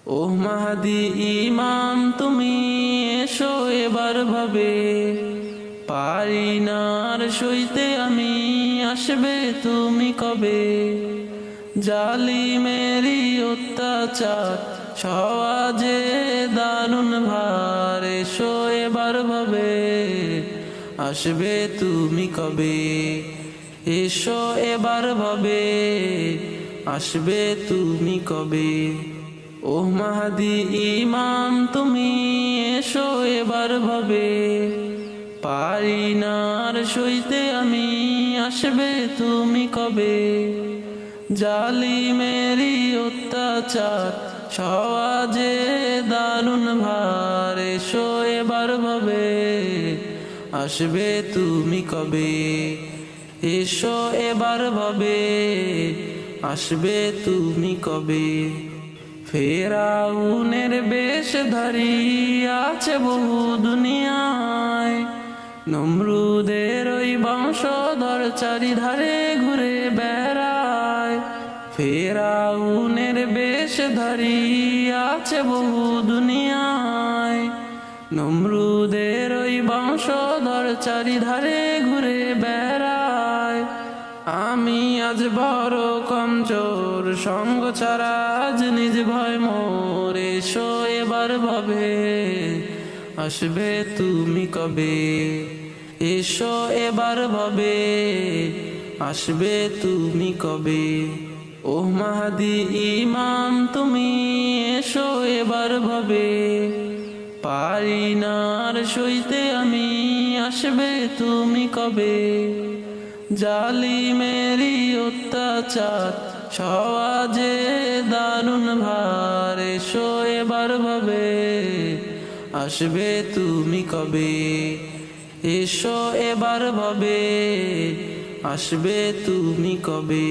ও মাহদি ইমাম তুমি এসো এবার ভাবে, পারি না আর সইতে আমি, আসবে তুমি কবে। জালিমেরি অত্যাচার সওয়াজে দারুণ ভার, এসো এবার ভাবে, আসবে তুমি কবে। এসো এবার ভাবে, আসবে তুমি কবে। ও মাহদি ইমাম তুমি এসো এবার ভাবে, পারি না আর সইতে আমি, আসবে তুমি কবে। জালিমেরি অত্যাচার সওয়াজে দারুণ ভার, এসো এবার ভাবে, আসবে তুমি কবে। এসো এবার ভাবে, আসবে তুমি কবে। ফেরাউনের বেশধারী আছে বহু দুনিয়ায়, নমরুদের ওই বংশধর চারিধারে ঘুরে বেড়ায়। ফেরাউনের বেশধারী আছে বহু দুনিয়ায়, নমরুদের ওই বংশধর চারিধারে ঘুরে বেড়ায়। আমি আজ বড় কমজোর, সঙ্গ ছাড়া আজ নিজ ভয় মোর, এসো এবার ভাবে, আসবে তুমি কবে। এসো এবার ভাবে, আসবে তুমি কবে। ও মাহদি ইমাম তুমি এসো এবার ভাবে, পারি না আর সইতে আমি, আসবে তুমি কবে। জালিমেরি অত্যাচার সওয়াজে দারুণ ভার, এসো এবার ভাবে, আসবে তুমি কবে। এসো এবার ভাবে, আসবে তুমি কবে।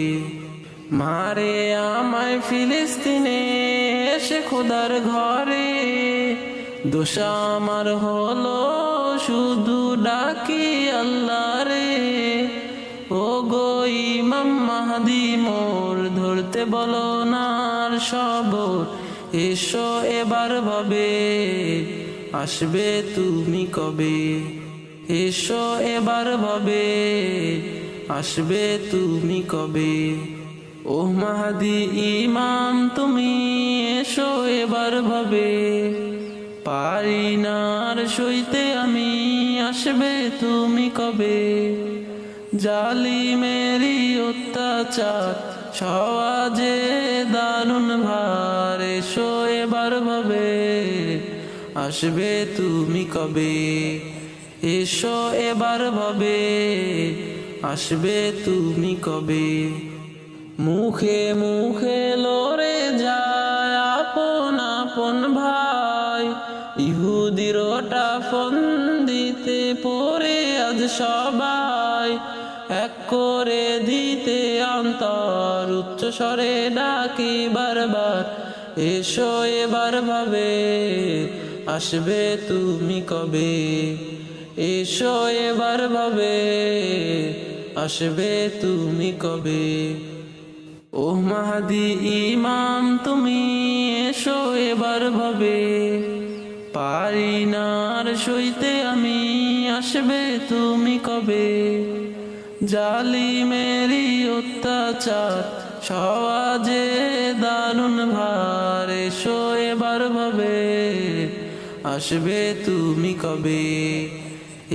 মারে আমায় ফিলিস্তিনে এসে খোদার ঘরে, দোষ আমার হলো শুধু ডাকি আল্লাহ রে। ও গো ইমাম মাহদি মোর, ধরতে বলো না আর সবর, এসো এবার ভাবে, আসবে তুমি কবে। এসো এবার ভাবে, আসবে তুমি কবে। ও মাহদি ইমাম তুমি এসো এবার ভাবে, পারি না আর সইতে আমি, আসবে তুমি কবে। জালিমেরি অত্যাচার সওয়াজে দারুণ ভার, এসো এবার ভাবে, আসবে তুমি কবে। এসো এবার ভাবে, আসবে তুমি কবে। মুখে মুখে লড়ে যায় আপন আপন ভাই, ইহুদির ওটা ফন্দিতে পড়ে আজ সবাই। এক করে দিতে অন্তর উচ্চ স্বরে ডাকি বারবার, এসো এবার ভাবে, আসবে তুমি কবে। এসো এবার ভাবে, আসবে তুমি কবে। ও মাহদি ইমাম তুমি এসো এবার ভাবে, পারি না আর সইতে আমি, আসবে তুমি কবে। জালিমেরি অত্যাচার সওয়াজে দারুণ ভার, এসো এবার ভাবে, আসবে তুমি কবে।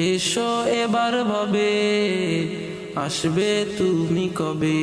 এসো এবার ভাবে, আসবে তুমি কবে।